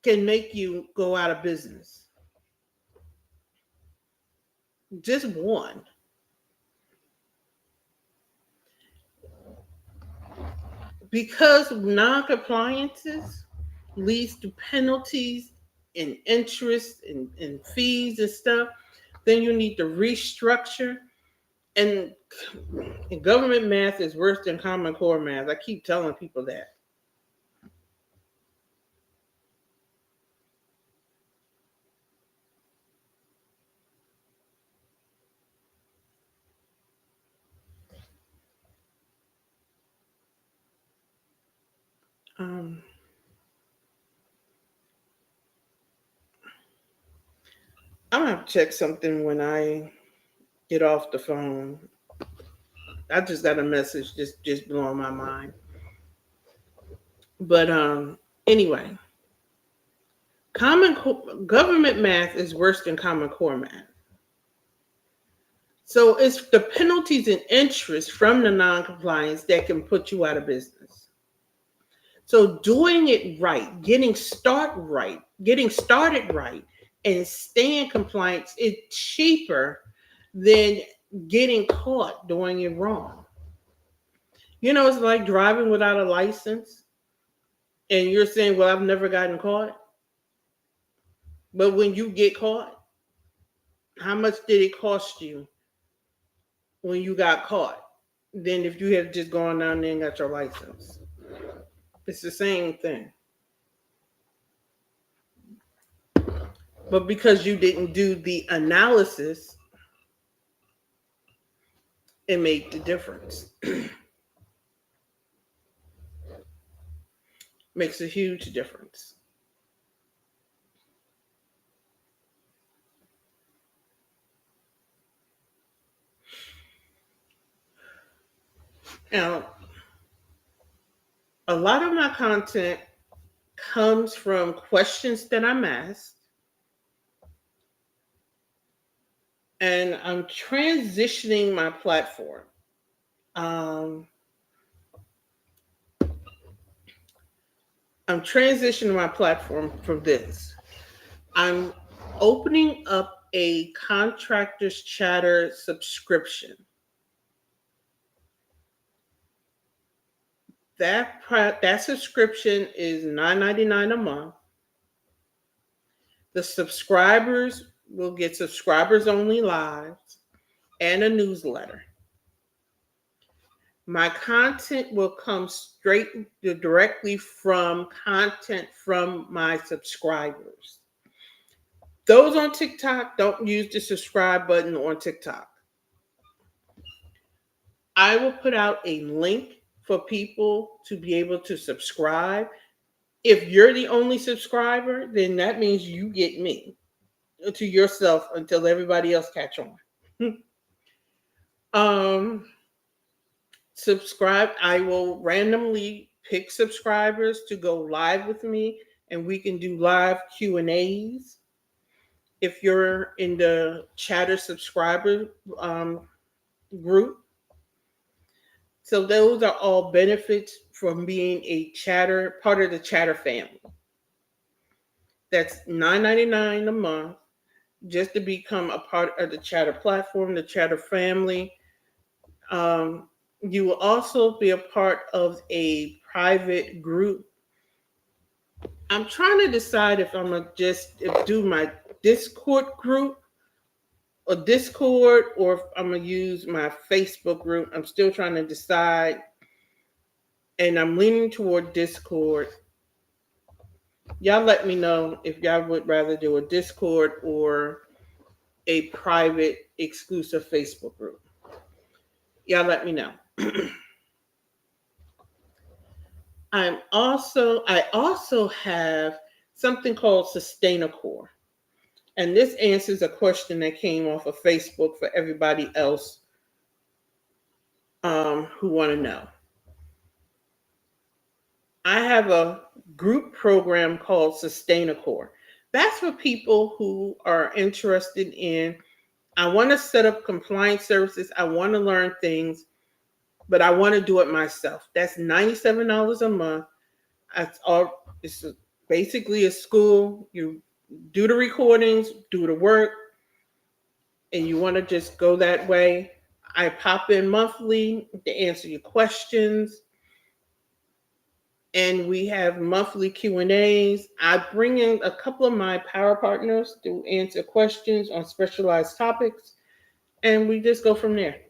can make you go out of business. Just one. Because non-compliances leads to penalties and interest and fees and stuff, then you need to restructure. And, and government math is worse than Common Core math. I keep telling people that. Um, I'm gonna have to check something when I get off the phone. I just got a message just blowing my mind. But anyway, government math is worse than Common Core math. So it's the penalties and interest from the non-compliance that can put you out of business. So doing it right, getting started right, and staying compliant is cheaper than getting caught doing it wrong. It's like driving without a license, and you're saying, "Well, I've never gotten caught." But when you get caught, how much did it cost you when you got caught? Than if you had just gone down there and got your license. It's the same thing. But because you didn't do the analysis, it made the difference. Makes a huge difference. Now, a lot of my content comes from questions that I'm asked, and I'm transitioning my platform. Um, I'm transitioning my platform from this. I'm opening up a contractors chatter subscription. That subscription is $9.99 a month. The subscribers will get subscribers only lives and a newsletter. My content will come directly from content from my subscribers. Those on TikTok, don't use the subscribe button on TikTok. I will put out a link for people to be able to subscribe. If you're the only subscriber, then that means you get me to yourself until everybody else catch on. um, Subscribe. I will randomly pick subscribers to go live with me, and we can do live Q&As. If you're in the Chatter subscriber group, so those are all benefits from being a Chatter part of the Chatter family. That's $9.99 a month just to become a part of the Chatter platform, the Chatter family. You will also be a part of a private group. I'm trying to decide if I'm gonna just do my Discord group or Discord, or if I'm gonna use my Facebook group. I'm still trying to decide, and I'm leaning toward Discord. Y'all let me know if y'all would rather do a Discord or a private exclusive Facebook group. Y'all let me know. I also have something called SustainaCore. And this answers a question that came off of Facebook for everybody else who want to know. I have a group program called SustainaCore. That's for people who are interested in, I want to set up compliance services. I want to learn things, but I want to do it myself. That's $97 a month. It's Basically, a school. You do the recordings, do the work, and you want to just go that way. I pop in monthly to answer your questions, and we have monthly Q&As. I bring in a couple of my power partners to answer questions on specialized topics, and we just go from there.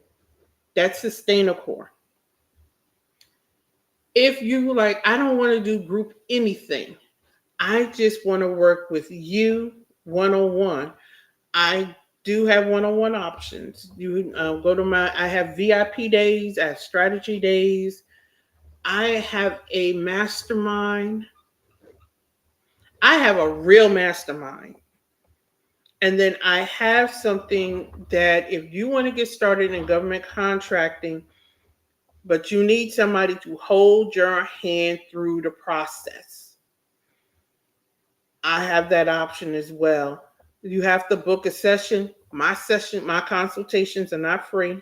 That's Sustainacore. If you like, I don't want to do group anything. I just want to work with you one on one. I do have one on one options. You go to I have VIP days, I have strategy days, I have a mastermind, I have a real mastermind. And then I have something that if you want to get started in government contracting, but you need somebody to hold your hand through the process, I have that option as well. You have to book a session. My consultations are not free.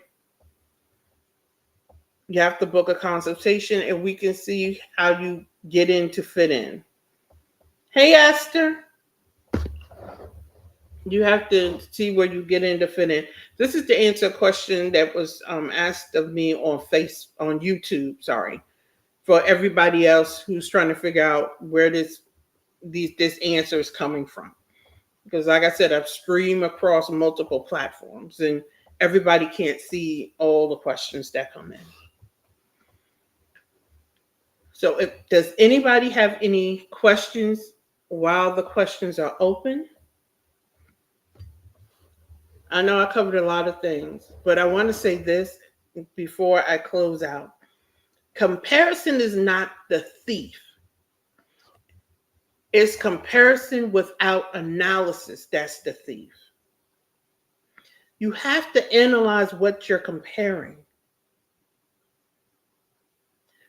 You have to book a consultation and we can see how you get in to fit in. Hey, Esther. You have to see where you get in to fit in. This is to answer a question that was asked of me on YouTube. Sorry, for everybody else who's trying to figure out where this answer is coming from. Because, like I said, I've streamed across multiple platforms, and everybody can't see all the questions that come in. So, does anybody have any questions while the questions are open? I know I covered a lot of things, but I want to say this before I close out. Comparison is not the thief. It's comparison without analysis that's the thief. You have to analyze what you're comparing.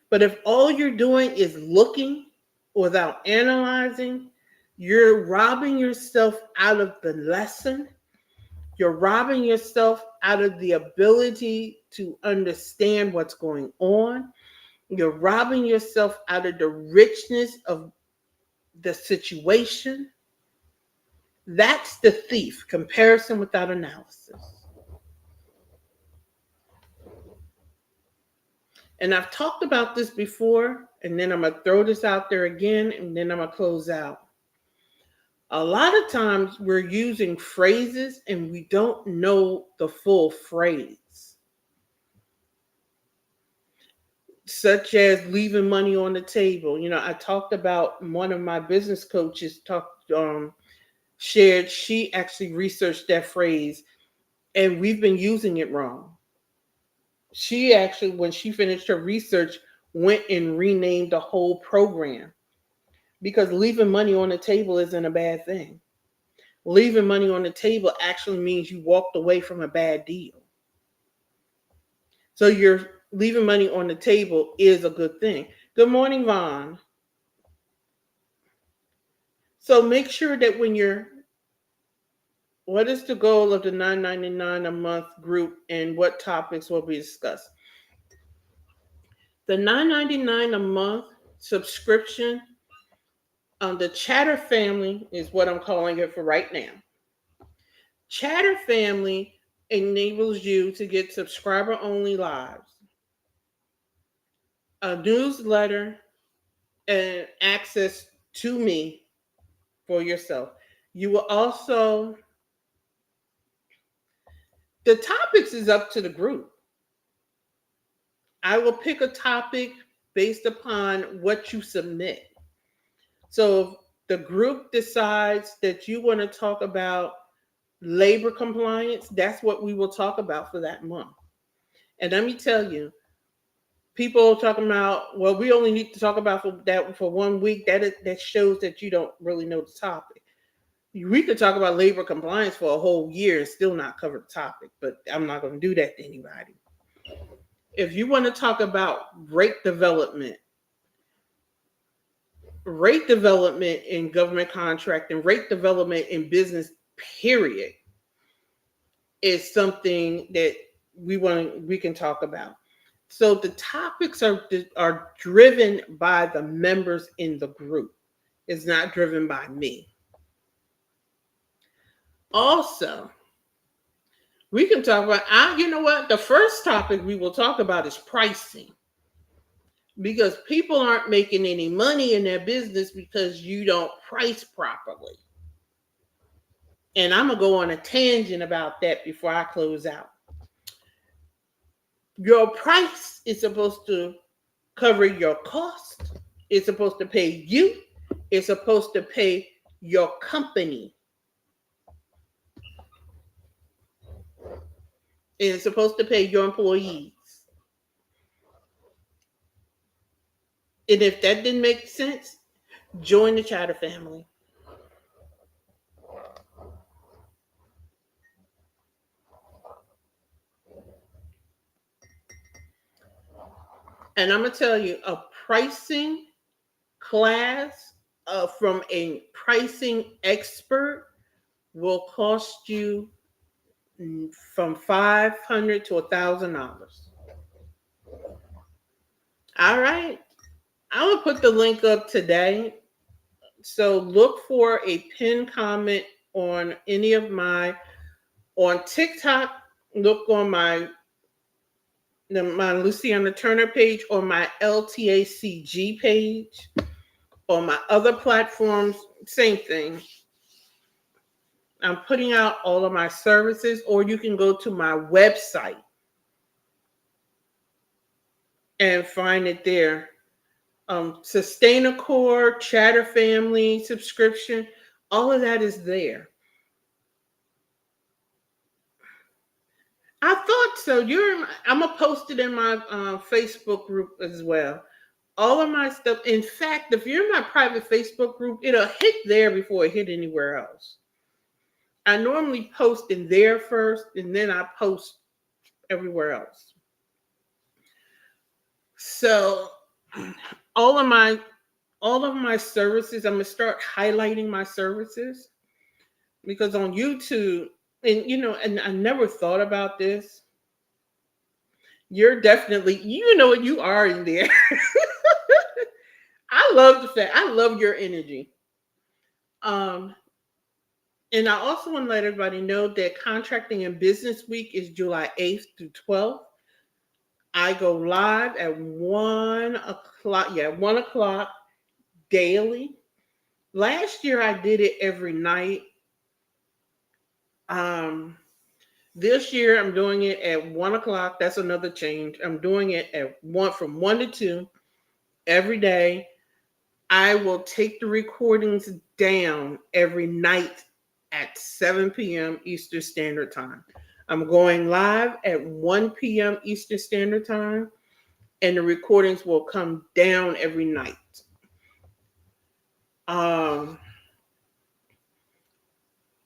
But if all you're doing is looking without analyzing, you're robbing yourself out of the lesson. You're robbing yourself out of the ability to understand what's going on. You're robbing yourself out of the richness of the situation. That's the thief, comparison without analysis. And I've talked about this before, and then I'm going to throw this out there again, and then I'm going to close out. A lot of times we're using phrases and we don't know the full phrase. Such as leaving money on the table. You know, I talked about one of my business coaches shared, she actually researched that phrase and we've been using it wrong. She actually, when she finished her research, went and renamed the whole program because leaving money on the table isn't a bad thing. Leaving money on the table actually means you walked away from a bad deal. So you're leaving money on the table is a good thing. Good morning, Vaughn. So make sure that what is the goal of the $9.99 a month group and what topics will be discussed? The $9.99 a month subscription, the Chatter family is what I'm calling it for right now. Chatter family enables you to get subscriber only lives, a newsletter, and access to me for yourself. You will also, the topics is up to the group. I will pick a topic based upon what you submit. So if the group decides that you want to talk about labor compliance, that's what we will talk about for that month. And let me tell you, people talking about, well, we only need to talk about that for 1 week. That shows that you don't really know the topic. We could talk about labor compliance for a whole year and still not cover the topic, but I'm not going to do that to anybody. If you want to talk about rate development in government contracting, rate development in business, period, is something that we can talk about. So the topics are driven by the members in the group. It's not driven by me. Also, we can talk about, you know what? The first topic we will talk about is pricing, because people aren't making any money in their business because you don't price properly. And I'm going to go on a tangent about that before I close out. Your price is supposed to cover your cost. It's supposed to pay you. It's supposed to pay your company. It's supposed to pay your employees. And if that didn't make sense, join the Chatter family. And I'm going to tell you, a pricing class from a pricing expert will cost you from $500 to $1,000. All right. I'm going to put the link up today. So look for a pinned comment on any of on TikTok. Look on my Luciana Turner page, or my LTACG page. On my other platforms, same thing. I'm putting out all of my services, or you can go to my website and find it there. Sustainacore, Chatter Family subscription, all of that is there. I thought so. I'm gonna post it in my Facebook group as well. All of my stuff. In fact, if you're in my private Facebook group, it'll hit there before it hit anywhere else. I normally post in there first, and then I post everywhere else. So all of my services, I'm gonna start highlighting my services, because on YouTube, and I never thought about this. You're definitely, what you are in there. I love your energy. And I also want to let everybody know that Contracting and Business Week is July 8th through 12th. I go live at 1 o'clock. Yeah, 1 o'clock daily. Last year I did it every night. This year I'm doing it at 1 o'clock. That's another change. I'm doing it from 1 to 2 every day. I will take the recordings down every night at 7 p.m. Eastern Standard Time. I'm going live at 1 p.m. Eastern Standard Time, and the recordings will come down every night.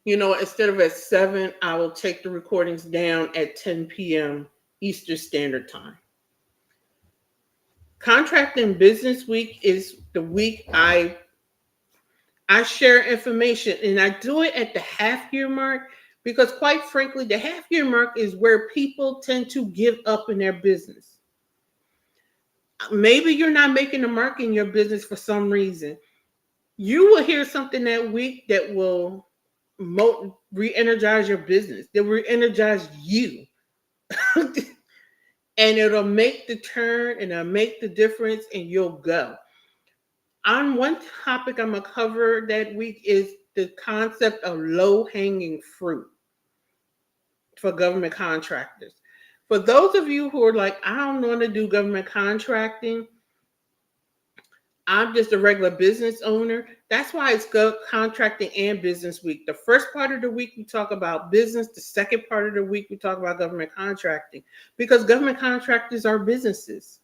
Instead of at 7, I will take the recordings down at 10 p.m. Eastern Standard Time. Contracting Business Week is the week I share information, and I do it at the half-year mark, because quite frankly, the half-year mark is where people tend to give up in their business. Maybe you're not making a mark in your business for some reason. You will hear something that week that will re-energize your business. That will re-energize you. And it'll make the turn, and it'll make the difference, and you'll go. On one topic I'm going to cover that week is the concept of low-hanging fruit for government contractors. For those of you who are like, I don't want to do government contracting, I'm just a regular business owner. That's why it's Contracting and Business Week. The first part of the week, we talk about business. The second part of the week, we talk about government contracting, because government contractors are businesses.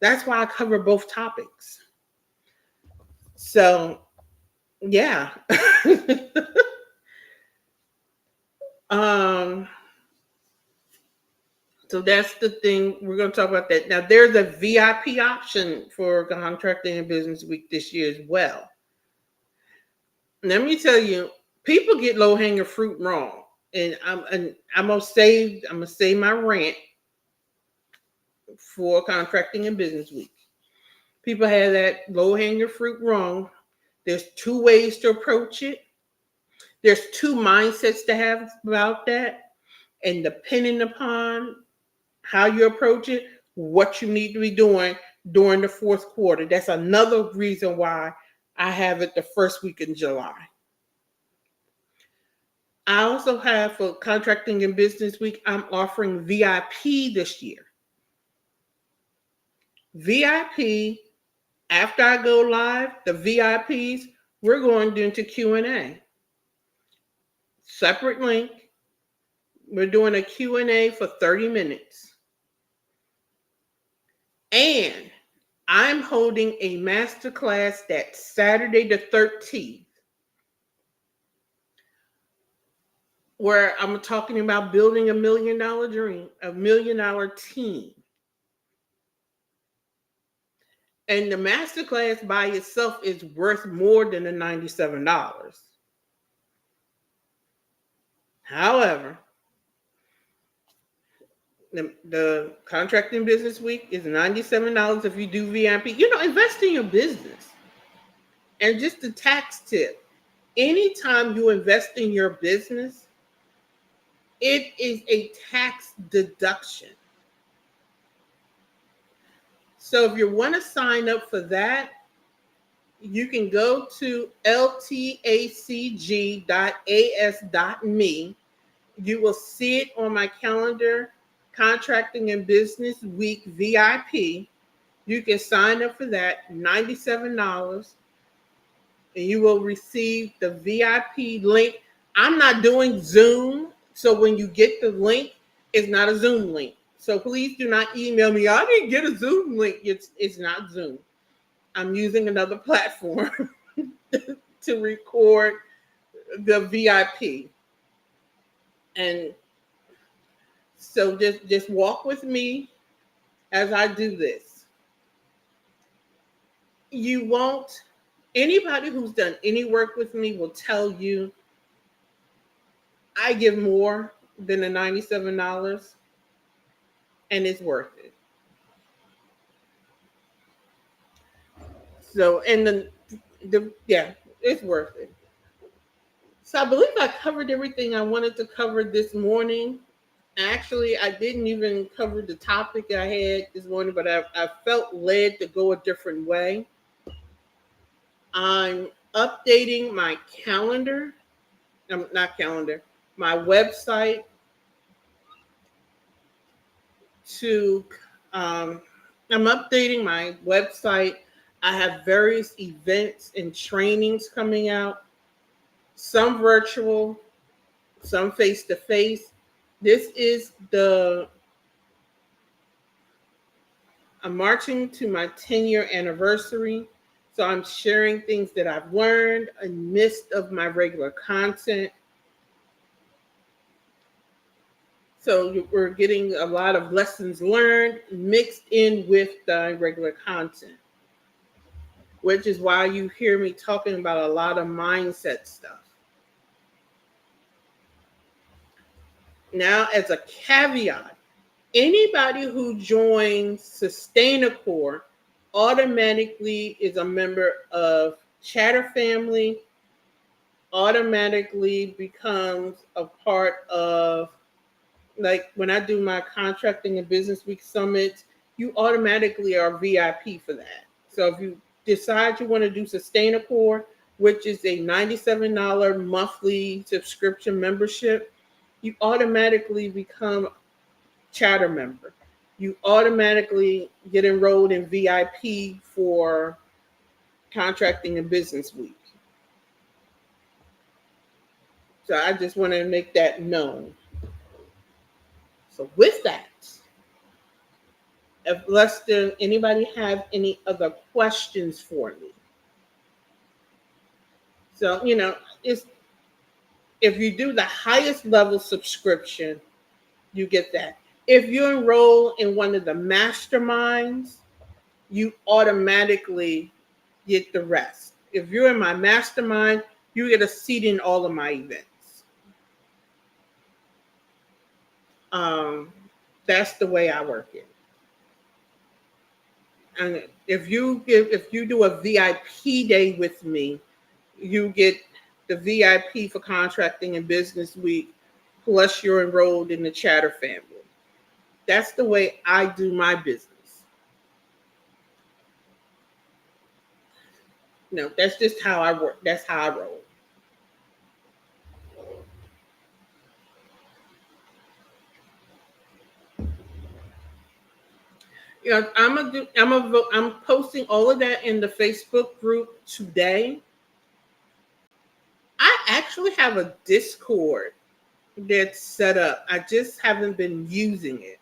That's why I cover both topics. So, yeah. So that's the thing. We're going to talk about that. Now, there's a VIP option for Contracting and Business Week this year as well. Let me tell you, people get low-hanging fruit wrong. And I'm gonna save my rant for Contracting and Business Week. People have that low-hanging fruit wrong. There's two ways to approach it. There's two mindsets to have about that. And depending upon how you approach it, what you need to be doing during the fourth quarter. That's another reason why I have it the first week in July. I also have for Contracting and Business Week, I'm offering VIP this year. VIP, after I go live, the VIPs, we're going into Q&A. Separate link. We're doing a Q&A for 30 minutes. And I'm holding a masterclass that Saturday the 13th, where I'm talking about building $1 million dream, $1 million team. And the masterclass by itself is worth more than the $97. However, the Contracting Business Week is $97 if you do VIP. Invest in your business. And just a tax tip, anytime you invest in your business, it is a tax deduction. So if you want to sign up for that, you can go to ltacg.as.me. You will see it on my calendar, Contracting and Business Week VIP. You can sign up for that, $97, and you will receive the VIP link. I'm not doing Zoom, so when you get the link, it's not a Zoom link. So please do not email me, I didn't get a Zoom link. It's not Zoom. I'm using another platform to record the VIP. And so just walk with me as I do this. Anybody who's done any work with me will tell you I give more than the $97, and it's worth it. So, and it's worth it. So I believe I covered everything I wanted to cover this morning. Actually, I didn't even cover the topic I had this morning, but I felt led to go a different way. I'm updating my calendar. Not calendar, my website I'm updating my website. I have various events and trainings coming out, some virtual, some face-to-face. This is I'm marching to my 10-year anniversary. So I'm sharing things that I've learned in midst of my regular content. So we're getting a lot of lessons learned mixed in with the regular content, which is why you hear me talking about a lot of mindset stuff. Now, as a caveat, anybody who joins Sustainacore automatically is a member of Chatter Family, automatically becomes a part of, like when I do my Contracting and Business Week summits, you automatically are VIP for that. So if you decide you want to do Sustainacore, which is a $97 monthly subscription membership, you automatically become Chatter member. You automatically get enrolled in VIP for Contracting and Business Week. So I just want to make that known. So with that, unless anybody have any other questions for me. So, if you do the highest level subscription, you get that. If you enroll in one of the masterminds, you automatically get the rest. If you're in my mastermind, you get a seat in all of my events. That's the way I work it. And if you do a VIP day with me, You get the VIP for contracting and business week, plus you're enrolled in the chatter family. That's the way I do my business. No, that's just how I work. That's how I roll. I'm posting all of that in the Facebook group today. I actually have a Discord that's set up. I just haven't been using it.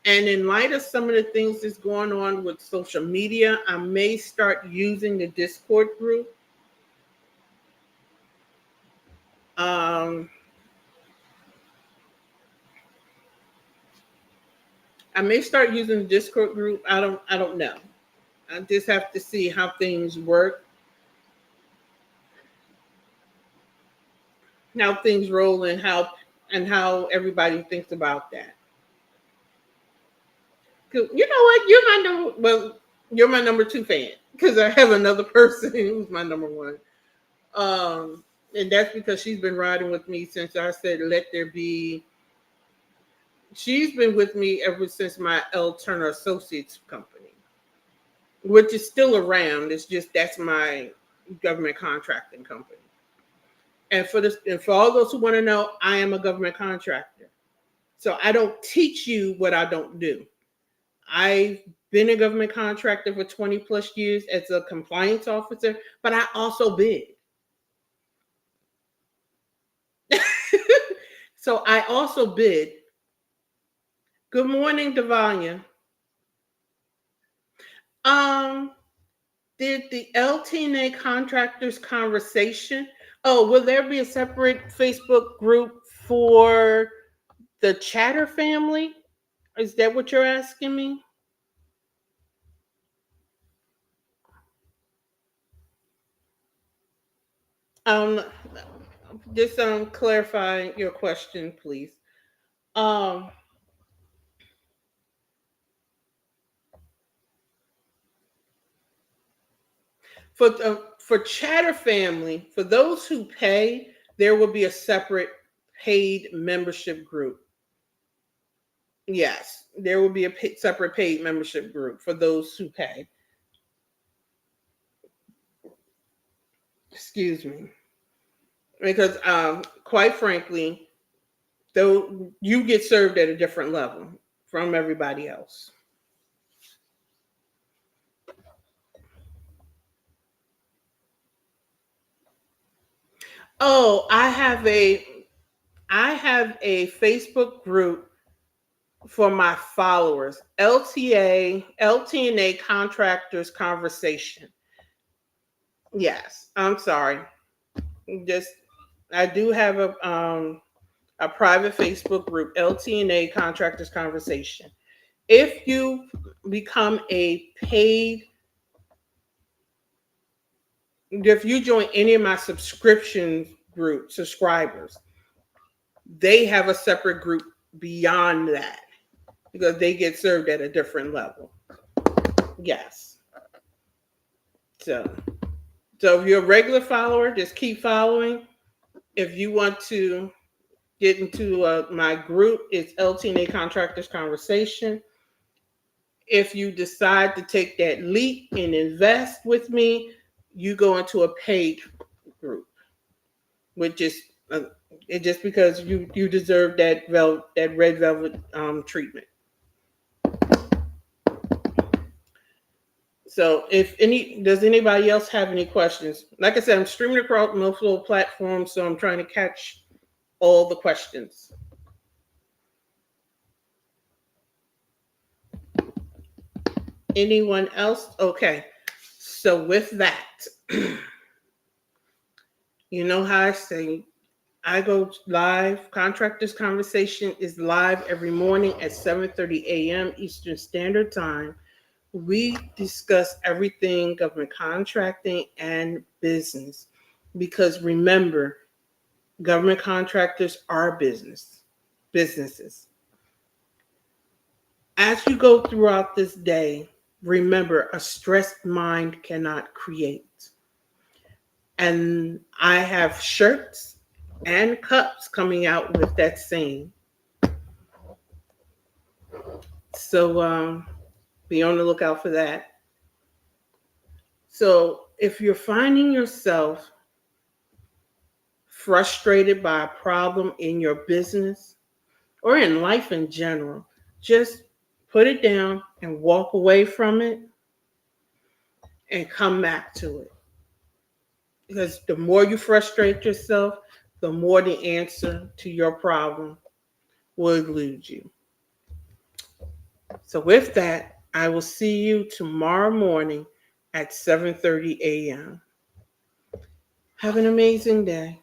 And in light of some of the things that's going on with social media, I may start using the Discord group. Um, I may start using the Discord group. I don't know. I just have to see how things work, how things roll, and how everybody thinks about that. 'Cause you know what? You're my number two fan because I have another person who's my number one. And that's because she's been riding with me since I said let there be. She's been with me ever since my L Turner Associates company, which is still around. It's just that's my government contracting company. And for all those who want to know, I am a government contractor. So I don't teach you what I don't do. I've been a government contractor for 20 plus years as a compliance officer, but I also bid. So I also bid. Good morning, Devanya. Um, did the LT&A contractors conversation? Oh, will there be a separate Facebook group for the chatter family? Is that what you're asking me? Um, just clarify your question, please. Um, for Chatter Family, for those who pay, there will be a separate paid membership group. Yes, there will be a separate paid membership group for those who pay. Excuse me, because quite frankly, though you get served at a different level from everybody else. Oh, I have a Facebook group for my followers. LT&A contractors conversation. Yes, I'm sorry. Just I do have a private Facebook group, LT&A contractors conversation. If you become a paid, if you join any of my subscription group subscribers, they have a separate group beyond that because they get served at a different level. Yes. So if you're a regular follower, just keep following. If you want to get into my group, it's LT&A Contractors Conversation. If you decide to take that leap and invest with me, you go into a paid group, which is it just because you deserve that red velvet treatment. So does anybody else have any questions? Like I said, I'm streaming across multiple platforms, so I'm trying to catch all the questions. Anyone else? Okay. So with that, you know how I say I go live. Contractors Conversation is live every morning at 7:30 a.m. Eastern Standard Time. We discuss everything government contracting and business because remember, government contractors are businesses. As you go throughout this day, remember a stressed mind cannot create. And I have shirts and cups coming out with that saying. So be on the lookout for that. So if you're finding yourself frustrated by a problem in your business or in life in general, just put it down and walk away from it and come back to it. Because the more you frustrate yourself, the more the answer to your problem will elude you. So with that, I will see you tomorrow morning at 7:30 a.m. Have an amazing day.